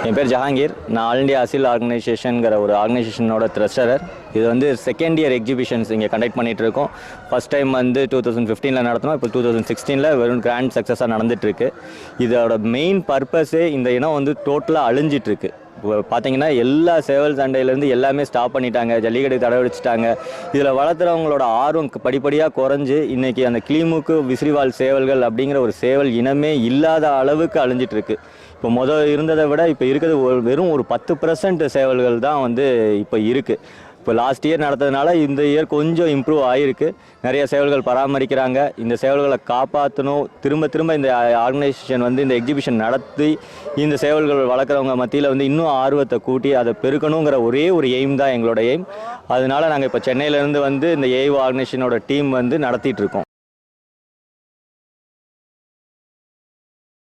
என் பேர் ஜஹாங்கீர். நான் all India Aseel ஆர்கனைசேஷனுங்கிற ஒரு ஆர்கனைசேஷனோட ட்ரெஷரர். இது வந்து செகண்ட் இயர் எக்ஸிபிஷன்ஸ் இங்கே கண்டக்ட் பண்ணிகிட்டு இருக்கோம். ஃபஸ்ட் டைம் வந்து 2015 நடத்தினோம். இப்போ 2016 வெறும் கிராண்ட் சக்ஸஸாக நடந்துகிட்ருக்கு. இதோட மெயின் பர்பஸே இந்த இனம் வந்து டோட்டலாக அழிஞ்சிட்ருக்கு. இப்போ பார்த்தீங்கன்னா எல்லா சேவல் சண்டையிலேருந்து எல்லாமே ஸ்டாப் பண்ணிட்டாங்க, ஜல்லிக்கட்டுக்கு தடை வச்சுட்டாங்க. இதில் வளர்த்துறவங்களோட ஆர்வம் படிப்படியாக குறைஞ்சி இன்றைக்கி அந்த கிளிமூக்கு விசிறிவால் சேவல்கள் அப்படிங்கிற ஒரு சேவல் இனமே இல்லாத அளவுக்கு அழிஞ்சிட்ருக்கு. இப்போ இருந்ததை விட இப்போ இருக்கிறது வெறும் ஒரு 10% சேவல்கள் தான் வந்து இப்போ இருக்குது. இப்போ லாஸ்ட் இயர் நடத்ததுனால இந்த இயர் கொஞ்சம் இம்ப்ரூவ் ஆகிருக்கு. நிறைய சேவல்கள் பராமரிக்கிறாங்க. இந்த சேவல்களை காப்பாற்றணும். திரும்ப திரும்ப இந்த ஆர்கனைசேஷன் வந்து இந்த எக்ஸிபிஷன் நடத்தி இந்த சேவல்கள் வளர்க்குறவங்க மத்தியில் வந்து இன்னும் ஆர்வத்தை கூட்டி அதை பெருக்கணுங்கிற ஒரே ஒரு எய்ம் தான் எங்களோட எய்ம். அதனால நாங்கள் இப்போ சென்னையிலேருந்து வந்து இந்த ஏஐஓ ஆர்கனைசேஷனோட டீம் வந்து நடத்திட்டு இருக்கோம்.